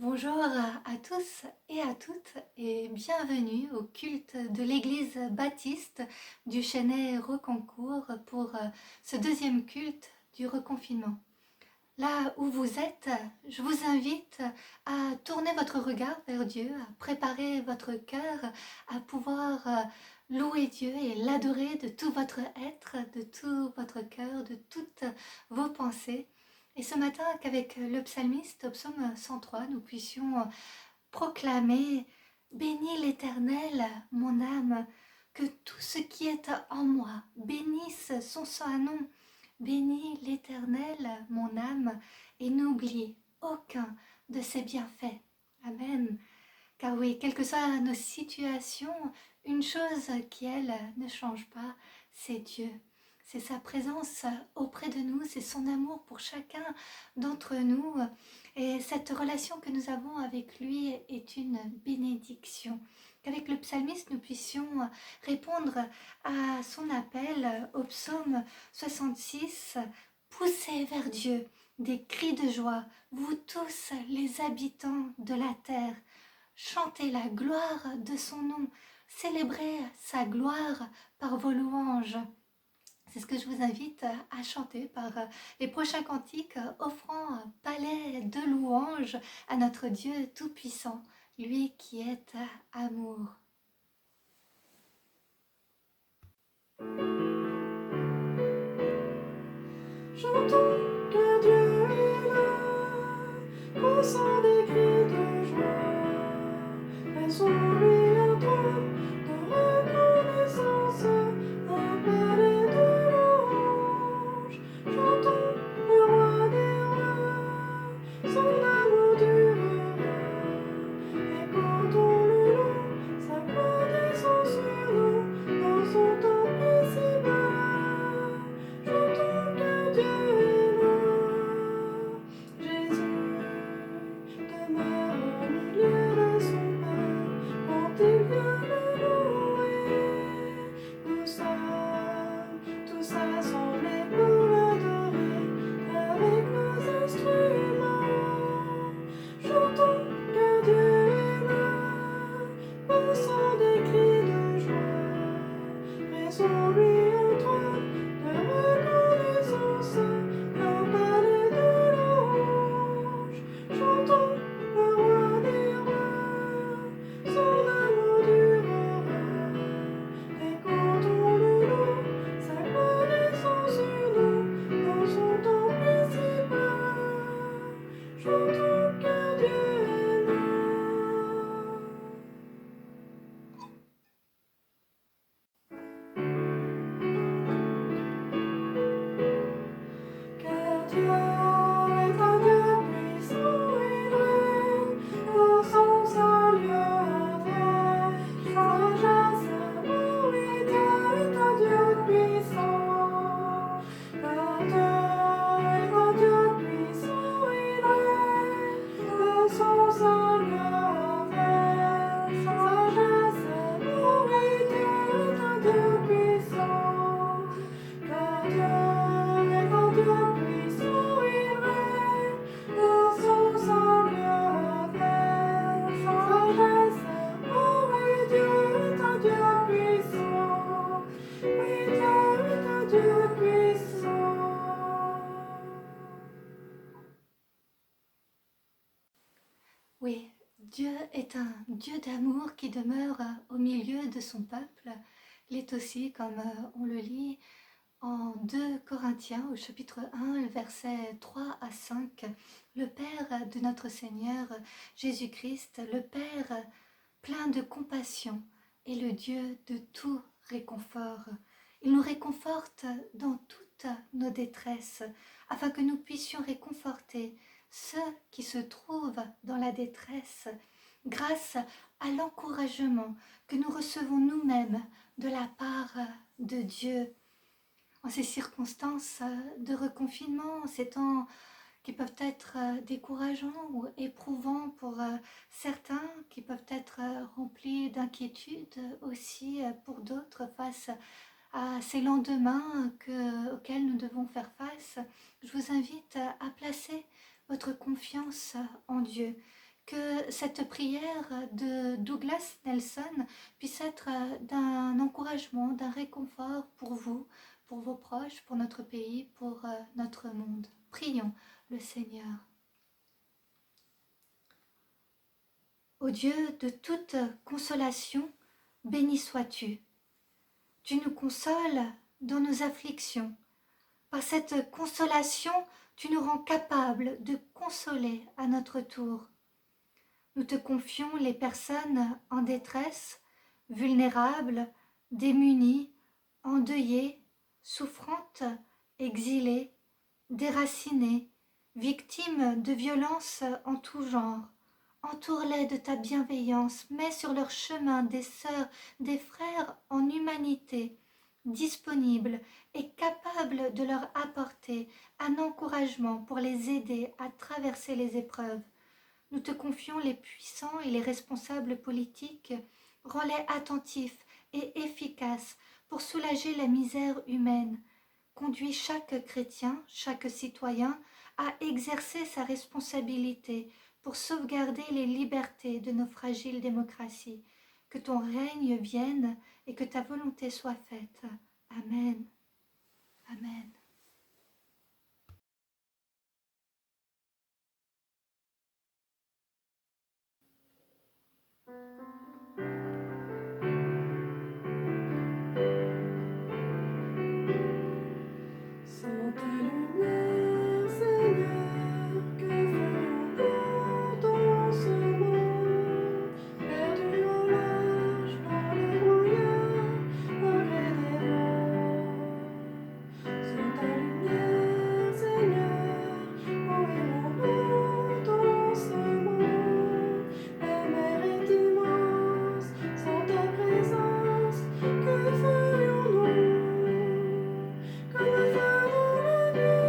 Bonjour à tous et à toutes et bienvenue au culte de l'église baptiste du Chênay Reconcourt pour ce deuxième culte du reconfinement. Là où vous êtes, je vous invite à tourner votre regard vers Dieu, à préparer votre cœur, à pouvoir louer Dieu et l'adorer de tout votre être, de tout votre cœur, de toutes vos pensées. Et ce matin, qu'avec le psalmiste au psaume 103, nous puissions proclamer « Bénis l'Éternel, mon âme, que tout ce qui est en moi bénisse son saint nom. Bénis l'Éternel, mon âme, et n'oublie aucun de ses bienfaits. » Amen. Car oui, quelles que soient nos situations, une chose qui, elle, ne change pas, c'est Dieu. C'est sa présence auprès de nous, c'est son amour pour chacun d'entre nous. Et cette relation que nous avons avec lui est une bénédiction. Qu'avec le psalmiste, nous puissions répondre à son appel au psaume 66, « Poussez vers Dieu des cris de joie, vous tous les habitants de la terre. Chantez la gloire de son nom, célébrez sa gloire par vos louanges. » C'est ce que je vous invite à chanter par les prochains cantiques, offrant un palais de louanges à notre Dieu Tout-Puissant, lui qui est amour. Chantons que Dieu est là, poussant des cris de joie. Faisons-lui un trône de reconnaissance, un palais de louanges. Chantons le roi des rois, son amour durera. Et quand on le loue, sa gloire descend sur nous, dans son temple si bas. Chantons que Dieu est là. Jésus demeure au milieu de son peuple quand il vient le louer. Nous sommes tous assemblés pour l'adorer avec nos instruments. Chantons que Dieu est là, poussant des cris de joie. Faisons-lui un trône de reconnaissance, un palais de louanges. Chantons le roi des rois, son amour durera. Et quand on le loue, sa gloire descend sur nous, dans son temple si bas. Chantons que Dieu est là. Car Dieu est un Dieu puissant et vrai, dans son salut avec sagesse, oui, Dieu est un Dieu puissant. Car Dieu est un Dieu puissant et vrai, dans son salut avec sagesse, oui, Dieu est un Dieu puissant. Car Dieu est un Dieu puissant et vrai, dans son salut avec sagesse. Oh oui, Dieu est un Dieu puissant. Oui, Dieu est un Dieu puissant. Oui, Dieu est un Dieu d'amour qui demeure au milieu de son peuple. Il est aussi, comme on le lit, en 2 Corinthiens au chapitre 1, versets 3 à 5, le Père de notre Seigneur Jésus-Christ, le Père plein de compassion et le Dieu de tout réconfort. Il nous réconforte dans toutes nos détresses, afin que nous puissions réconforter ceux qui se trouvent dans la détresse, grâce à l'encouragement que nous recevons nous-mêmes de la part de Dieu. En ces circonstances de reconfinement, en ces temps qui peuvent être décourageants ou éprouvants pour certains, qui peuvent être remplis d'inquiétude aussi pour d'autres face à ces lendemains auxquels nous devons faire face, je vous invite à placer votre confiance en Dieu, que cette prière de Douglas Nelson puisse être d'un encouragement, d'un réconfort pour vous, pour vos proches, pour notre pays, pour notre monde. Prions le Seigneur. Ô Dieu de toute consolation, béni sois-tu. Tu nous consoles dans nos afflictions. Par cette consolation, tu nous rends capables de consoler à notre tour. Nous te confions les personnes en détresse, vulnérables, démunies, endeuillées, souffrantes, exilées, déracinées, victimes de violences en tout genre. Entoure-les de ta bienveillance, mets sur leur chemin des sœurs, des frères en humanité, disponibles et capables de leur apporter un encouragement pour les aider à traverser les épreuves. Nous te confions les puissants et les responsables politiques, rends-les attentifs et efficaces pour soulager la misère humaine. Conduis chaque chrétien, chaque citoyen à exercer sa responsabilité pour sauvegarder les libertés de nos fragiles démocraties. Que ton règne vienne et que ta volonté soit faite. Amen. Amen. Sainte lumière, Seigneur, que ferions-nous dans ce monde, perdu au large dans les brouillards, au gré des vents? Sainte lumière, Seigneur, où irons-nous dans ce monde? La mer est immense, sans ta présence, que ferions-nous? Comme un phare dans la nuit,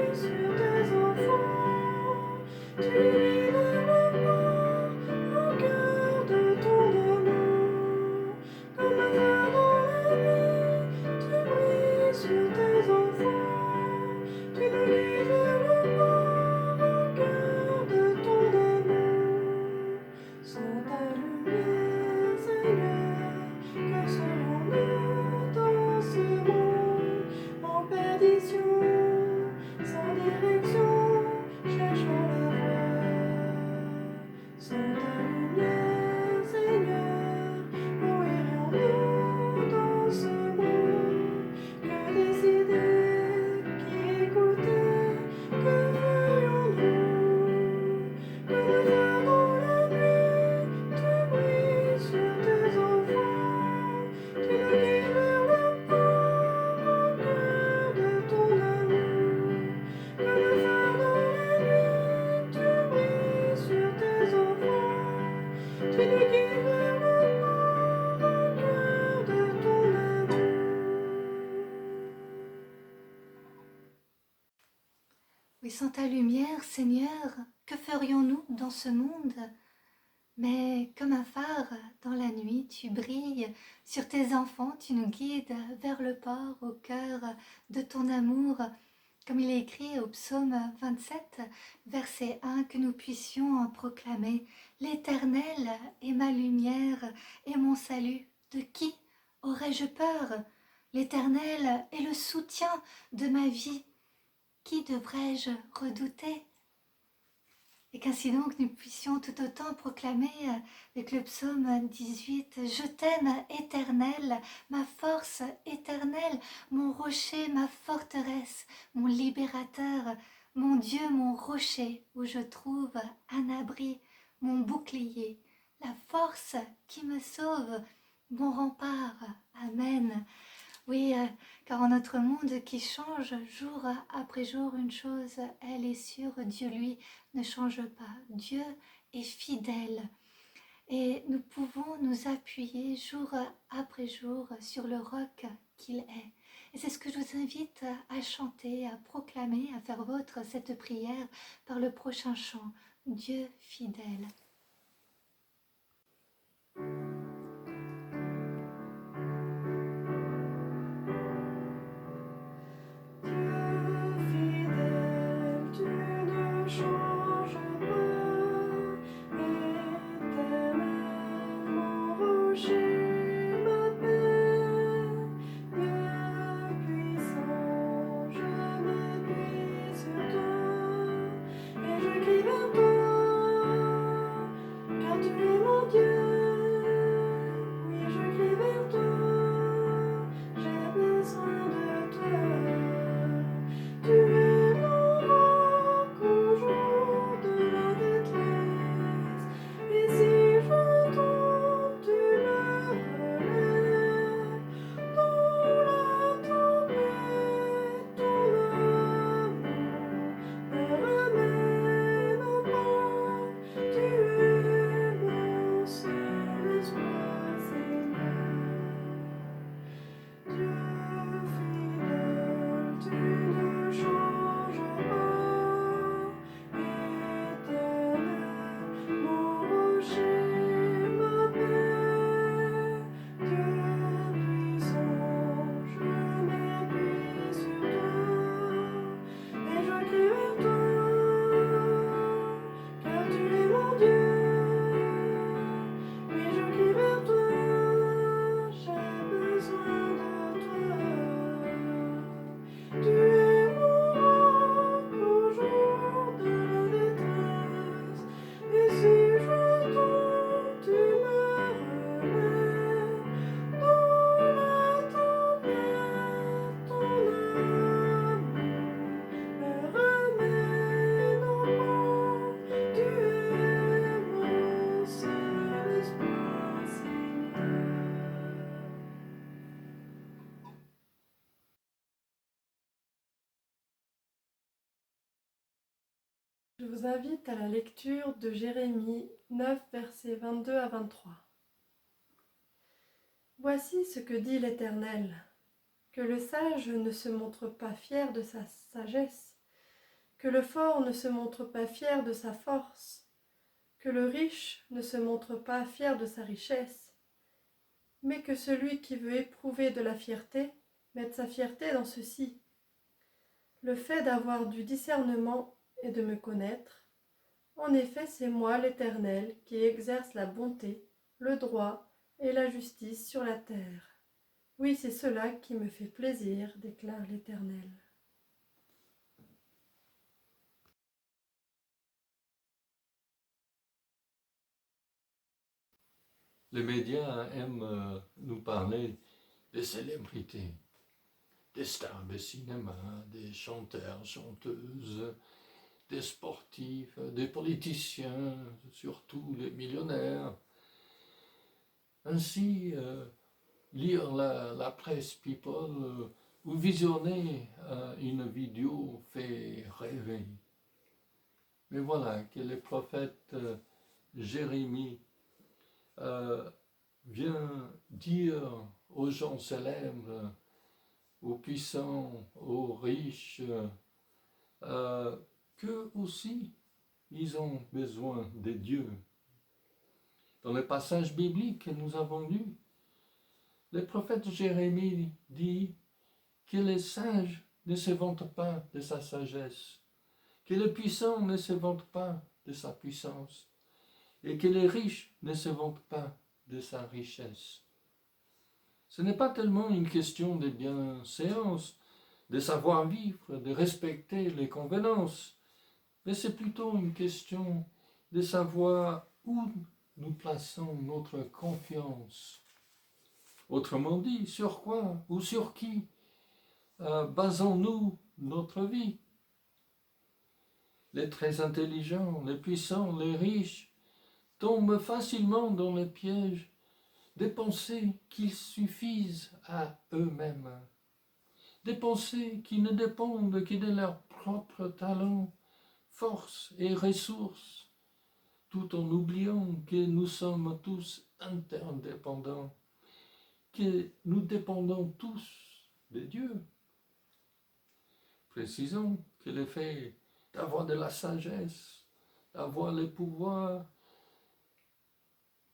tu brilles sur tes enfants. Tu guides leur pas au cœur de ton amour. Comme un phare dans la nuit, tu brilles sur tes enfants. Tu nous guides leur pas au cœur de ton amour. Sans ta lumière, Seigneur, que serions-nous dans ce monde en perdition, sans direction, cherchons la voie? Sans ta lumière, Seigneur, où irions-nous dans ce monde? Que décider, qui écouter, que ferions-nous? Comme un phare dans la nuit, tu brilles sur tes enfants. Tu nous guides vers le port au cœur de ton amour. Comme un phare dans la nuit, tu brilles sur tes enfants. Tu nous guides vers le port au cœur de ton amour. Oui, sans ta lumière, Seigneur, que ferions-nous dans ce monde? Mais comme un phare dans la nuit, tu brilles sur tes enfants, tu nous guides vers le port au cœur de ton amour. Comme il est écrit au psaume 27, verset 1, que nous puissions proclamer « L'Éternel est ma lumière et mon salut. De qui aurais-je peur? L'Éternel est le soutien de ma vie. Qui devrais-je redouter ?» Et qu'ainsi donc nous puissions tout autant proclamer avec le psaume 18 « Je t'aime, Éternel, ma force éternelle, mon rocher, ma forteresse, mon libérateur, mon Dieu, mon rocher, où je trouve un abri, mon bouclier, la force qui me sauve, mon rempart. Amen. » Oui, car en notre monde qui change jour après jour, une chose, elle est sûre, Dieu, lui, ne change pas. Dieu est fidèle et nous pouvons nous appuyer jour après jour sur le roc qu'il est. Et c'est ce que je vous invite à chanter, à proclamer, à faire vôtre cette prière par le prochain chant. Dieu fidèle. Dieu fidèle, tu ne changes pas. vous invite à la lecture de Jérémie 9, versets 22 à 23. Voici ce que dit l'Éternel, que le sage ne se montre pas fier de sa sagesse, que le fort ne se montre pas fier de sa force, que le riche ne se montre pas fier de sa richesse, mais que celui qui veut éprouver de la fierté mette sa fierté dans ceci, le fait d'avoir du discernement et de me connaître. En effet, c'est moi, l'Éternel, qui exerce la bonté, le droit et la justice sur la terre. Oui, c'est cela qui me fait plaisir, déclare l'Éternel. Les médias aiment nous parler des célébrités, des stars de cinéma, des chanteurs, chanteuses, des sportifs, des politiciens, surtout les millionnaires. Ainsi, lire la presse people ou visionner une vidéo fait rêver. Mais voilà que le prophète Jérémie vient dire aux gens célèbres, aux puissants, aux riches, qu'eux aussi, ils ont besoin de Dieu. Dans le passage biblique que nous avons lu, le prophète Jérémie dit que les sages ne se vantent pas de sa sagesse, que les puissants ne se vantent pas de sa puissance, et que les riches ne se vantent pas de sa richesse. Ce n'est pas tellement une question de bienséance, de savoir-vivre, de respecter les convenances, mais c'est plutôt une question de savoir où nous plaçons notre confiance. Autrement dit, sur quoi ou sur qui basons-nous notre vie? Les très intelligents, les puissants, les riches tombent facilement dans le piège des pensées qu'ils suffisent à eux-mêmes, des pensées qui ne dépendent que de leurs propres talents, forces et ressources, tout en oubliant que nous sommes tous interdépendants, que nous dépendons tous de Dieu. Précisons que le fait d'avoir de la sagesse, d'avoir le pouvoir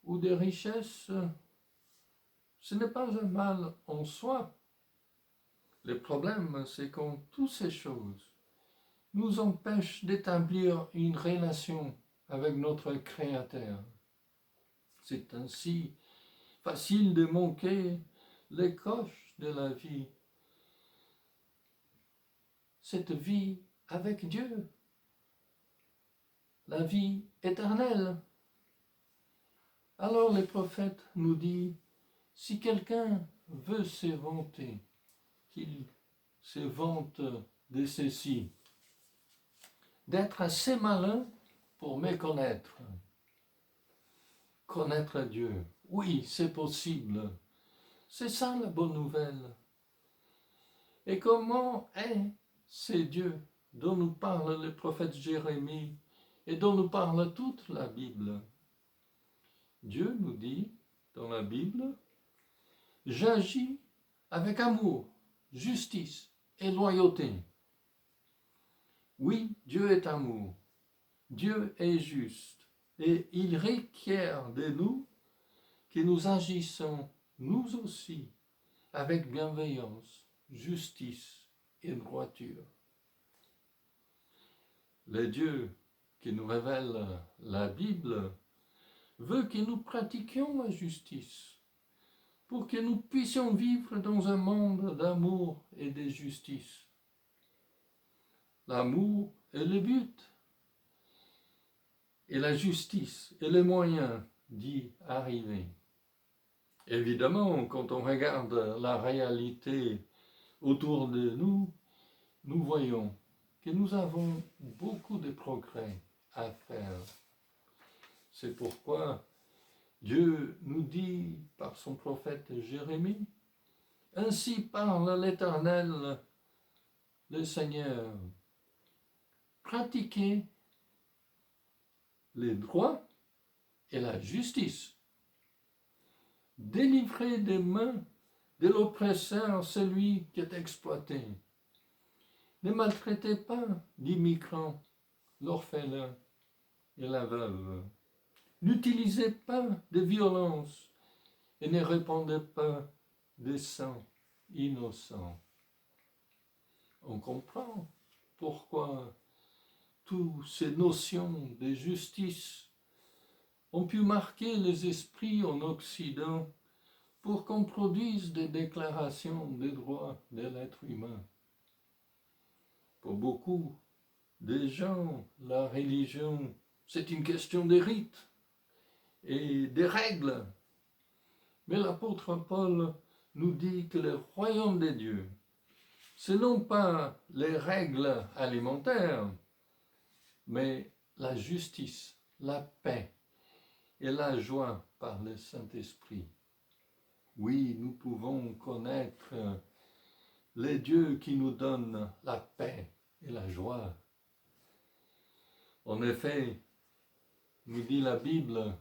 ou des richesses, ce n'est pas un mal en soi. Le problème, c'est quand toutes ces choses nous empêchent d'établir une relation avec notre Créateur. C'est ainsi facile de manquer les coches de la vie. Cette vie avec Dieu, la vie éternelle. Alors le prophète nous dit, si quelqu'un veut se vanter, qu'il se vante de ceci, d'être assez malin pour me connaître Dieu. Oui, c'est possible. C'est ça la bonne nouvelle. Et comment est ce Dieu dont nous parle le prophète Jérémie et dont nous parle toute la Bible? Dieu nous dit dans la Bible, j'agis avec amour, justice et loyauté. Oui, Dieu est amour, Dieu est juste, et il requiert de nous que nous agissons, nous aussi, avec bienveillance, justice et droiture. Le Dieu qui nous révèle la Bible veut que nous pratiquions la justice, pour que nous puissions vivre dans un monde d'amour et de justice. L'amour est le but, et la justice est le moyen d'y arriver. Évidemment, quand on regarde la réalité autour de nous, nous voyons que nous avons beaucoup de progrès à faire. C'est pourquoi Dieu nous dit par son prophète Jérémie, « Ainsi parle l'Éternel, le Seigneur, pratiquez les droits et la justice. Délivrez des mains de l'oppresseur celui qui est exploité. Ne maltraitez pas l'immigrant, l'orphelin et la veuve. N'utilisez pas de violence et ne répandez pas de sang innocent. On comprend pourquoi toutes ces notions de justice ont pu marquer les esprits en Occident pour qu'on produise des déclarations des droits de l'être humain. Pour beaucoup de gens, la religion, c'est une question de rites et des règles. Mais l'apôtre Paul nous dit que le royaume de Dieu, ce n'est pas les règles alimentaires, mais la justice, la paix et la joie par le Saint-Esprit. Oui, nous pouvons connaître les dieux qui nous donnent la paix et la joie. En effet, nous dit la Bible,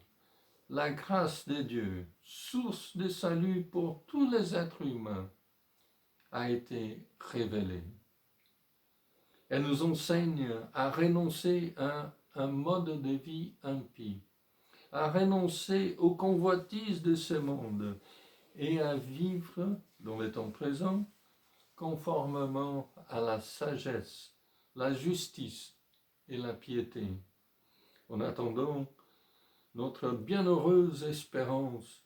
la grâce de Dieu, source de salut pour tous les êtres humains, a été révélée. Elle nous enseigne à renoncer à un mode de vie impie, à renoncer aux convoitises de ce monde et à vivre dans le temps présent conformément à la sagesse, la justice et la piété. En attendant notre bienheureuse espérance,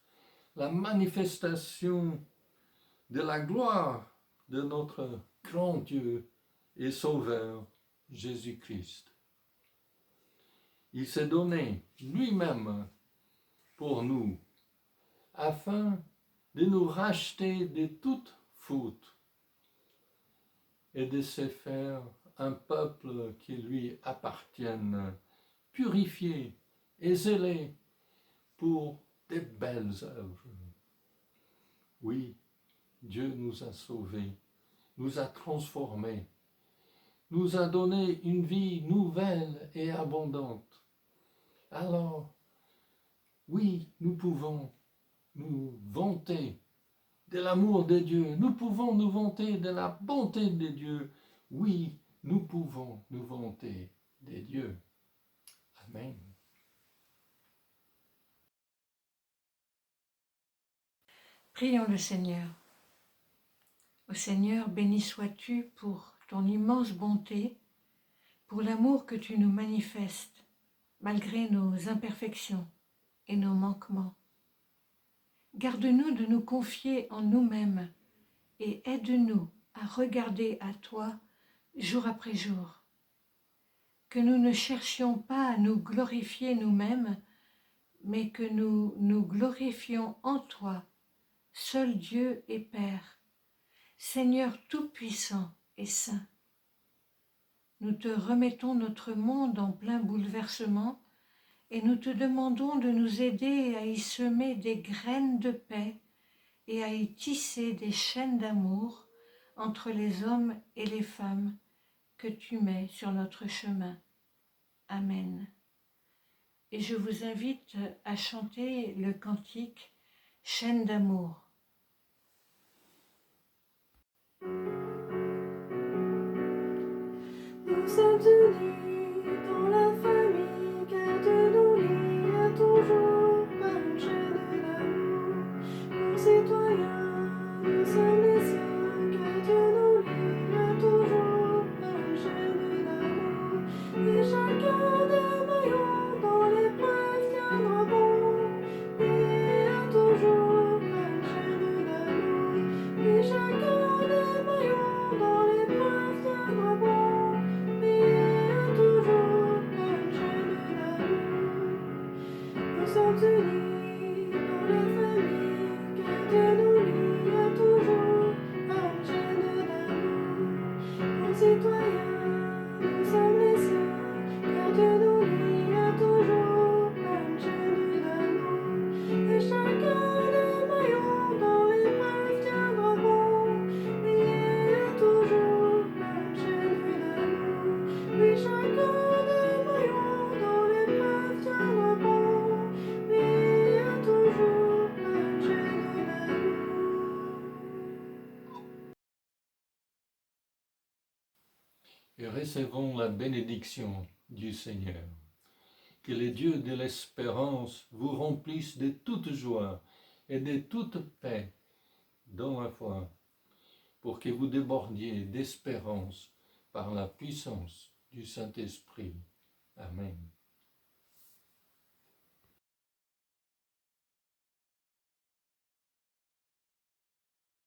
la manifestation de la gloire de notre grand Dieu et Sauveur Jésus-Christ. Il s'est donné lui-même pour nous, afin de nous racheter de toute faute et de se faire un peuple qui lui appartienne, purifié et zélé pour des belles œuvres. Oui, Dieu nous a sauvés, nous a transformés, nous a donné une vie nouvelle et abondante. Alors, oui, nous pouvons nous vanter de l'amour de Dieu, nous pouvons nous vanter de la bonté de Dieu. Oui, nous pouvons nous vanter de Dieu. Amen. Prions le Seigneur. Ô Seigneur, béni sois-tu pour ton immense bonté, pour l'amour que tu nous manifestes, malgré nos imperfections et nos manquements. Garde-nous de nous confier en nous-mêmes et aide-nous à regarder à toi jour après jour. Que nous ne cherchions pas à nous glorifier nous-mêmes, mais que nous nous glorifions en toi, seul Dieu et Père, Seigneur tout-puissant et saint. Nous te remettons notre monde en plein bouleversement et nous te demandons de nous aider à y semer des graines de paix et à y tisser des chaînes d'amour entre les hommes et les femmes que tu mets sur notre chemin. Amen. Et je vous invite à chanter le cantique « Chaîne d'amour ». Nous sommes unis dans la famille, car Dieu nous lie à toujours par une chaîne d'amour. Concitoyens, nous sommes les siens, car Dieu nous lie à toujours par une chaîne d'amour. Et chacun des maillons dans l'épreuve tiendra bon, lié à toujours par une chaîne d'amour. Et chacun des maillons dans l'épreuve tiendra bon. Nous sommes unis dans la famille, car Dieu nous lie à toujours à une chaîne d'amour. Concitoyens, nous sommes les siens, car Dieu nous lie à toujours à une chaîne d'amour. Et chacun des maillons dans l'épreuve tiendra bon, lié à toujours à une chaîne d'amour. Oui, chacun des maillons dans l'épreuve et recevons la bénédiction du Seigneur. Que le Dieu de l'espérance vous remplisse de toute joie et de toute paix dans la foi, pour que vous débordiez d'espérance par la puissance du Saint-Esprit. Amen.